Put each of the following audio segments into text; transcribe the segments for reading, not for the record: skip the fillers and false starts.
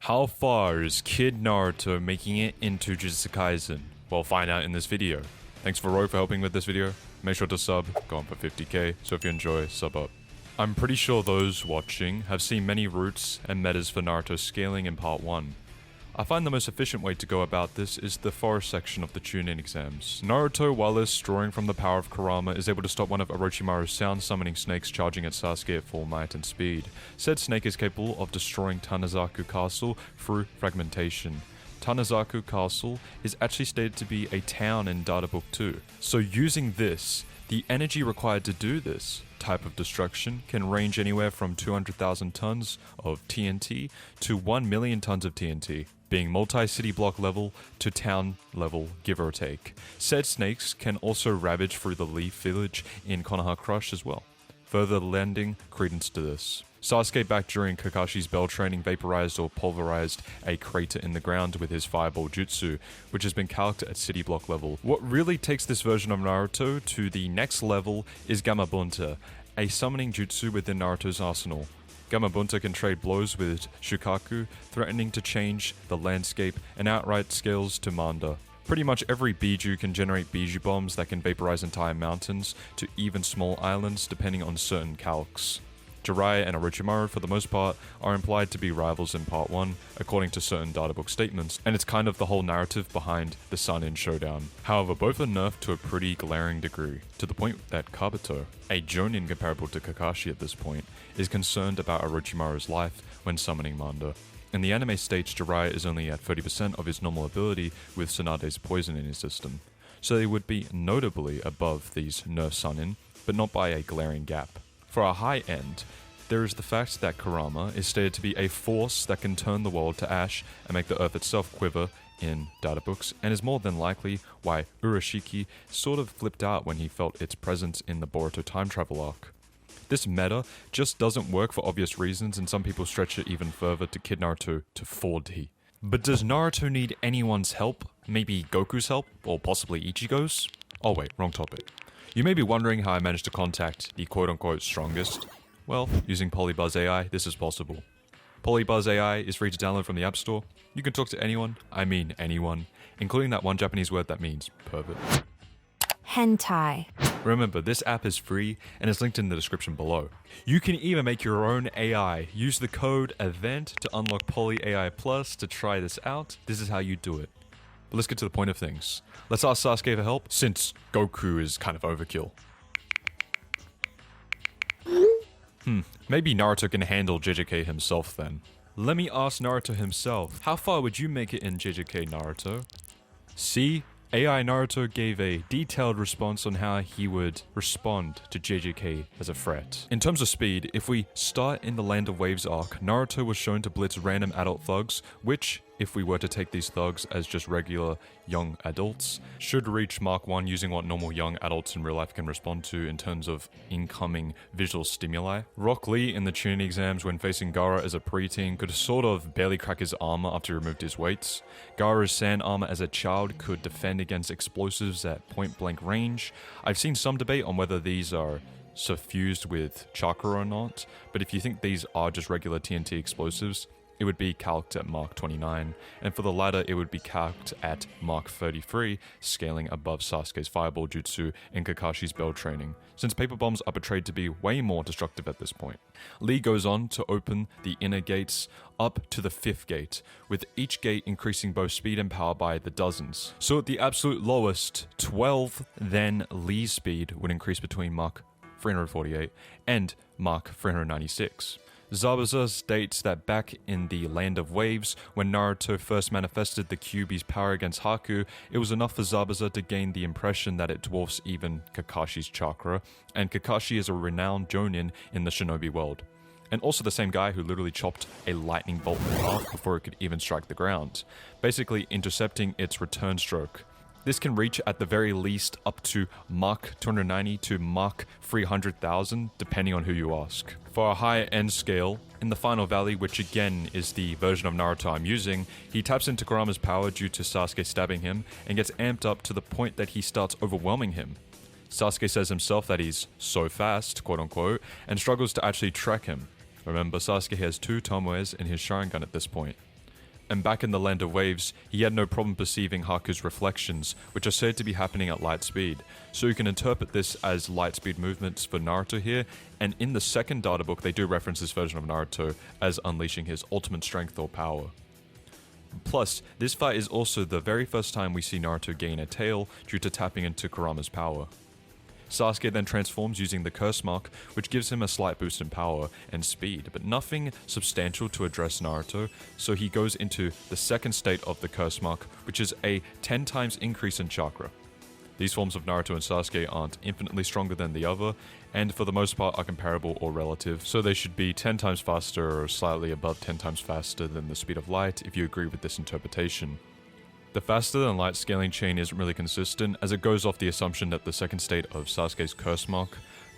How far is Kid Naruto making it into Jujutsu Kaisen? Well, find out in this video. Thanks for Roy for helping with this video. Make sure to sub, go on for 50k, so if you enjoy, sub up. I'm pretty sure those watching have seen many routes and metas for Naruto scaling in part 1. I find the most efficient way to go about this is the forest section of the Chunin exams. Naruto, whilst drawing from the power of Kurama, is able to stop one of Orochimaru's sound summoning snakes charging at Sasuke at full might and speed. Said snake is capable of destroying Tanazaku Castle through fragmentation. Tanazaku Castle is actually stated to be a town in Data Book 2. So using this, the energy required to do this type of destruction can range anywhere from 200,000 tons of TNT to 1 million tons of TNT, being multi-city block level to town level, give or take. Said snakes can also ravage through the Leaf Village in Konoha Crush as well, further lending credence to this. Sasuke, back during Kakashi's bell training, vaporized or pulverized a crater in the ground with his fireball jutsu, which has been calced at city block level. What really takes this version of Naruto to the next level is Gamabunta, a summoning jutsu within Naruto's arsenal. Gamabunta can trade blows with Shukaku, threatening to change the landscape and outright scales to Manda. Pretty much every Biju can generate Biju bombs that can vaporize entire mountains to even small islands depending on certain calcs. Jiraiya and Orochimaru, for the most part, are implied to be rivals in part 1, according to certain databook statements, and it's kind of the whole narrative behind the Sannin showdown. However, both are nerfed to a pretty glaring degree, to the point that Kabuto, a Jonin comparable to Kakashi at this point, is concerned about Orochimaru's life when summoning Manda. In the anime stage, Jiraiya is only at 30% of his normal ability with Tsunade's poison in his system, so they would be notably above these nerf Sannin, but not by a glaring gap. For a high end, there is the fact that Kurama is stated to be a force that can turn the world to ash and make the earth itself quiver in databooks, and is more than likely why Urashiki sort of flipped out when he felt its presence in the Boruto time travel arc. This meta just doesn't work for obvious reasons, and some people stretch it even further to Kid Naruto to 4D. But does Naruto need anyone's help? Maybe Goku's help? Or possibly Ichigo's? Oh wait, wrong topic. You may be wondering how I managed to contact the quote-unquote strongest. Well, using Polybuzz AI, this is possible. Polybuzz AI is free to download from the App Store. You can talk to anyone, I mean anyone, including that one Japanese word that means pervert. Hentai. Remember, this app is free and is linked in the description below. You can even make your own AI. Use the code Avent to unlock Poly AI Plus to try this out. This is how you do it. But let's get to the point of things. Let's ask Sasuke for help, since Goku is kind of overkill. Maybe Naruto can handle JJK himself then. Let me ask Naruto himself, how far would you make it in JJK, Naruto? See? AI Naruto gave a detailed response on how he would respond to JJK as a threat. In terms of speed, if we start in the Land of Waves arc, Naruto was shown to blitz random adult thugs, which, if we were to take these thugs as just regular young adults, should reach Mark 1 using what normal young adults in real life can respond to in terms of incoming visual stimuli. Rock Lee in the Chunin exams when facing Gaara as a preteen could sort of barely crack his armor after he removed his weights. Gaara's sand armor as a child could defend against explosives at point blank range. I've seen some debate on whether these are suffused with chakra or not, but if you think these are just regular TNT explosives, it would be calced at Mark 29, and for the latter it would be calced at Mark 33, scaling above Sasuke's fireball jutsu and Kakashi's bell training, since paper bombs are portrayed to be way more destructive at this point. Lee goes on to open the inner gates up to the 5th gate, with each gate increasing both speed and power by the dozens. So at the absolute lowest, 12, then Lee's speed would increase between Mark 348 and Mark 396. Zabuza states that back in the Land of Waves, when Naruto first manifested the Kyuubi's power against Haku, it was enough for Zabuza to gain the impression that it dwarfs even Kakashi's chakra, and Kakashi is a renowned Jonin in the shinobi world. And also the same guy who literally chopped a lightning bolt in half before it could even strike the ground, basically intercepting its return stroke. This can reach at the very least up to Mach 290 to Mach 300,000, depending on who you ask. For a higher end scale, in the Final Valley, which again is the version of Naruto I'm using, he taps into Kurama's power due to Sasuke stabbing him, and gets amped up to the point that he starts overwhelming him. Sasuke says himself that he's so fast, quote unquote, and struggles to actually track him. Remember, Sasuke has 2 Tomoes in his Sharingan at this point. And back in the Land of Waves, he had no problem perceiving Haku's reflections, which are said to be happening at light speed. So you can interpret this as light speed movements for Naruto here, and in the second data book they do reference this version of Naruto as unleashing his ultimate strength or power. Plus, this fight is also the very first time we see Naruto gain a tail due to tapping into Kurama's power. Sasuke then transforms using the curse mark, which gives him a slight boost in power and speed, but nothing substantial to address Naruto, so he goes into the second state of the curse mark, which is a 10 times increase in chakra. These forms of Naruto and Sasuke aren't infinitely stronger than the other, and for the most part are comparable or relative, so they should be 10 times faster or slightly above 10 times faster than the speed of light if you agree with this interpretation. The faster than light scaling chain isn't really consistent, as it goes off the assumption that the second state of Sasuke's curse mark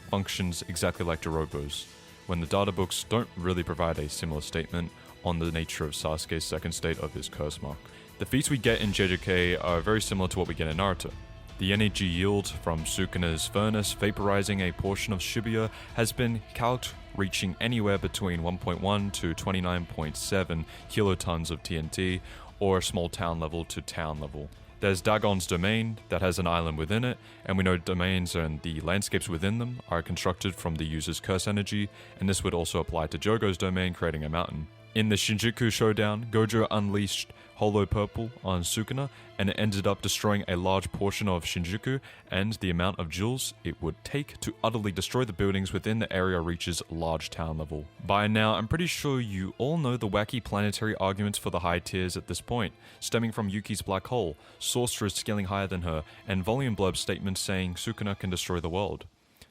functions exactly like Jirobo's, when the data books don't really provide a similar statement on the nature of Sasuke's second state of his curse mark. The feats we get in JJK are very similar to what we get in Naruto. The energy yield from Sukuna's furnace vaporizing a portion of Shibuya has been calced reaching anywhere between 1.1 to 29.7 kilotons of TNT, or small town level to town level. There's Dagon's domain that has an island within it, and we know domains and the landscapes within them are constructed from the user's curse energy, and this would also apply to Jogo's domain, creating a mountain. In the Shinjuku showdown, Gojo unleashed Holo Purple on Sukuna, and it ended up destroying a large portion of Shinjuku, and the amount of joules it would take to utterly destroy the buildings within the area reaches large town level. By now, I'm pretty sure you all know the wacky planetary arguments for the high tiers at this point, stemming from Yuki's black hole, sorcerers scaling higher than her, and volume blurb statements saying Sukuna can destroy the world.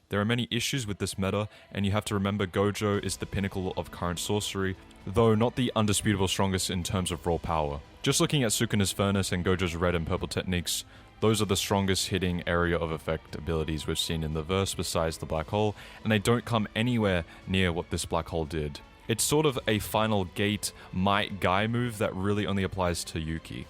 There are many issues with this meta, and you have to remember Gojo is the pinnacle of current sorcery, though not the undisputable strongest in terms of raw power. Just looking at Sukuna's furnace and Gojo's red and purple techniques, those are the strongest hitting area of effect abilities we've seen in the verse besides the black hole, and they don't come anywhere near what this black hole did. It's sort of a final gate might guy move that really only applies to Yuki.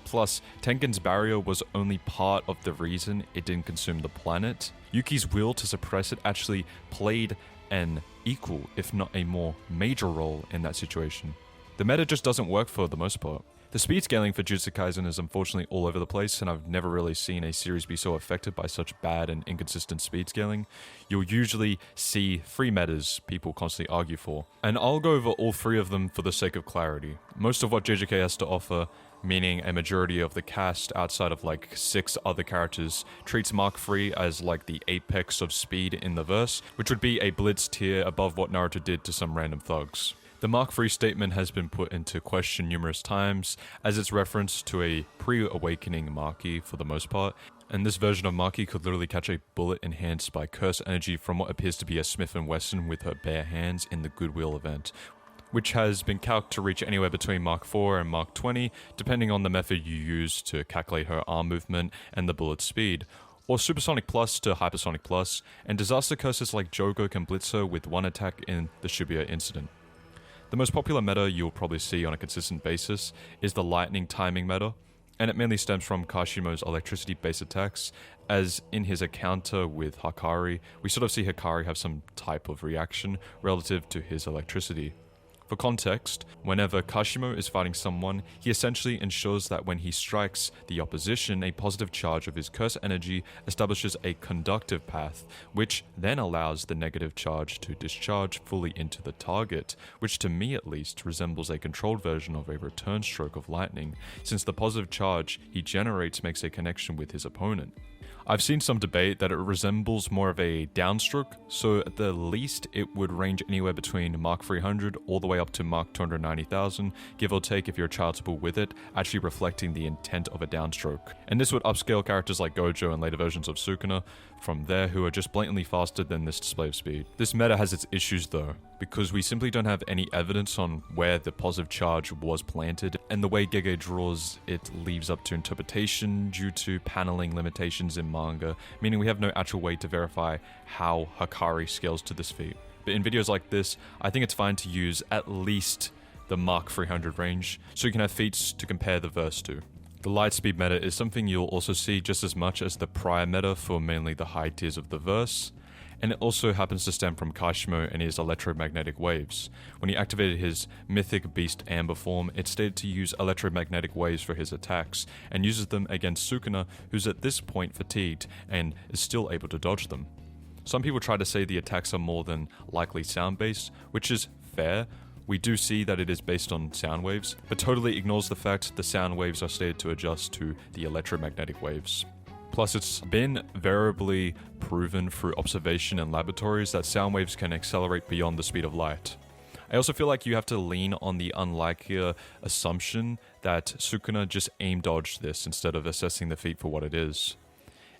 Plus, Tengen's barrier was only part of the reason it didn't consume the planet. Yuki's will to suppress it actually played an equal, if not a more major role in that situation. The meta just doesn't work for the most part. The speed scaling for Jujutsu Kaisen is unfortunately all over the place, and I've never really seen a series be so affected by such bad and inconsistent speed scaling. You'll usually see three metas people constantly argue for, and I'll go over all three of them for the sake of clarity. Most of what JJK has to offer, meaning a majority of the cast outside of like 6 other characters, treats Mark III as like the apex of speed in the verse, which would be a blitz tier above what Naruto did to some random thugs. The Mark III statement has been put into question numerous times, as it's reference to a pre-awakening Maki for the most part, and this version of Maki could literally catch a bullet enhanced by curse energy from what appears to be a Smith & Wesson with her bare hands in the Goodwill event, which has been calculated to reach anywhere between Mark IV and Mark XX, depending on the method you use to calculate her arm movement and the bullet's speed, or Supersonic Plus to Hypersonic Plus, and disaster curses like Jogo can blitz her with one attack in the Shibuya incident. The most popular meta you'll probably see on a consistent basis is the lightning timing meta, and it mainly stems from Kashimo's electricity-based attacks, as in his encounter with Hakari, we sort of see Hakari have some type of reaction relative to his electricity. For context, whenever Kashimo is fighting someone, he essentially ensures that when he strikes the opposition, a positive charge of his curse energy establishes a conductive path, which then allows the negative charge to discharge fully into the target, which to me at least resembles a controlled version of a return stroke of lightning, since the positive charge he generates makes a connection with his opponent. I've seen some debate that it resembles more of a downstroke, so at the least it would range anywhere between Mark 300 all the way up to Mark 290,000, give or take if you're charitable with it, actually reflecting the intent of a downstroke. And this would upscale characters like Gojo and later versions of Sukuna from there, who are just blatantly faster than this display of speed. This meta has its issues though, because we simply don't have any evidence on where the positive charge was planted, and the way Gege draws it leaves up to interpretation due to paneling limitations in manga, meaning we have no actual way to verify how Hakari scales to this feat. But in videos like this, I think it's fine to use at least the Mark 300 range, so you can have feats to compare the verse to. The light speed meta is something you'll also see just as much as the prior meta for mainly the high tiers of the verse, and it also happens to stem from Kashimo and his electromagnetic waves. When he activated his mythic beast Amber form, it stated to use electromagnetic waves for his attacks, and uses them against Sukuna, who's at this point fatigued and is still able to dodge them. Some people try to say the attacks are more than likely sound-based, which is fair. We do see that it is based on sound waves, but totally ignores the fact the sound waves are stated to adjust to the electromagnetic waves. Plus, it's been variably proven through observation in laboratories that sound waves can accelerate beyond the speed of light. I also feel like you have to lean on the unlikelier assumption that Sukuna just aim dodged this instead of assessing the feat for what it is.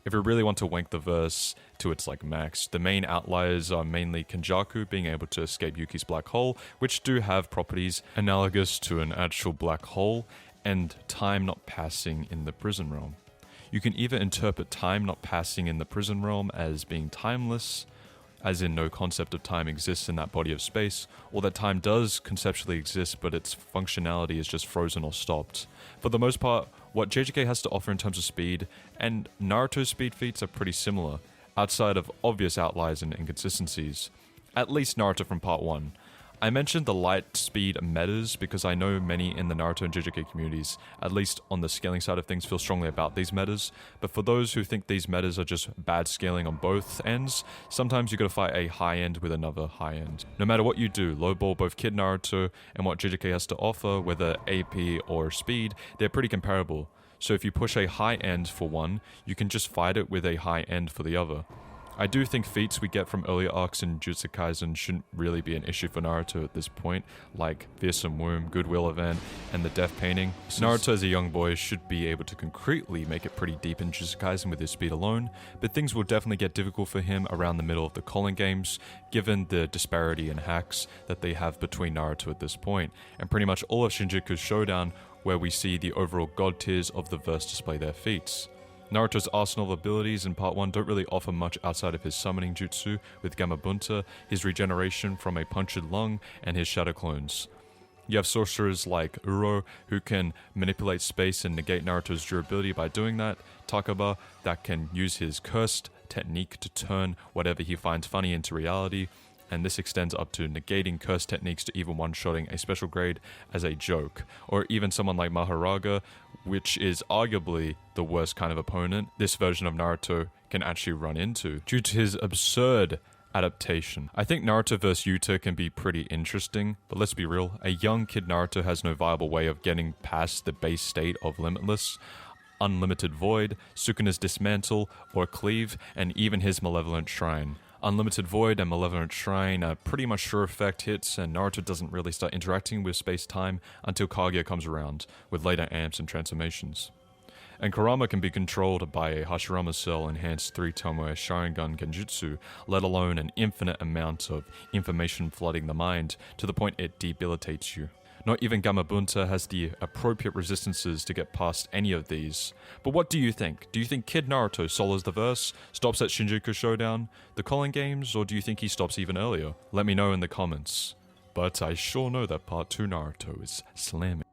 If we really want to wank the verse to its max, the main outliers are mainly Kenjaku being able to escape Yuki's black hole, which do have properties analogous to an actual black hole, and time not passing in the prison realm. You can either interpret time not passing in the prison realm as being timeless, as in no concept of time exists in that body of space, or that time does conceptually exist but its functionality is just frozen or stopped. For the most part, what JJK has to offer in terms of speed and Naruto's speed feats are pretty similar, outside of obvious outliers and inconsistencies. At least Naruto from part 1. I mentioned the light speed metas because I know many in the Naruto and JJK communities, at least on the scaling side of things, feel strongly about these metas, but for those who think these metas are just bad scaling on both ends, sometimes you gotta fight a high end with another high end. No matter what you do, lowball both Kid Naruto and what JJK has to offer, whether AP or speed, they're pretty comparable. So if you push a high end for one, you can just fight it with a high end for the other. I do think feats we get from earlier arcs in Jujutsu Kaisen shouldn't really be an issue for Naruto at this point, like Fearsome Womb, Goodwill Event, and the Death Painting. Naruto as a young boy should be able to concretely make it pretty deep in Jujutsu Kaisen with his speed alone, but things will definitely get difficult for him around the middle of the calling games, given the disparity in hacks that they have between Naruto at this point, and pretty much all of Shinjuku's Showdown, where we see the overall god tiers of the verse display their feats. Naruto's arsenal of abilities in part 1 don't really offer much outside of his summoning jutsu with Gamabunta, his regeneration from a punctured lung, and his shadow clones. You have sorcerers like Uro, who can manipulate space and negate Naruto's durability by doing that, Takaba, that can use his cursed technique to turn whatever he finds funny into reality, and this extends up to negating curse techniques to even one-shotting a special grade as a joke, or even someone like Maharaga, which is arguably the worst kind of opponent this version of Naruto can actually run into, due to his absurd adaptation. I think Naruto vs Yuta can be pretty interesting, but let's be real, a young kid Naruto has no viable way of getting past the base state of Limitless, Unlimited Void, Sukuna's Dismantle, or Cleave, and even his Malevolent Shrine. Unlimited Void and Malevolent Shrine are pretty much sure effect hits, and Naruto doesn't really start interacting with space-time until Kaguya comes around, with later amps and transformations. And Kurama can be controlled by a Hashirama Cell enhanced 3-Tomoe Sharingan Genjutsu, let alone an infinite amount of information flooding the mind, to the point it debilitates you. Not even Gamabunta has the appropriate resistances to get past any of these. But what do you think? Do you think Kid Naruto solos the verse, stops at Shinjuku Showdown, the calling games, or do you think he stops even earlier? Let me know in the comments. But I sure know that part 2 Naruto is slamming.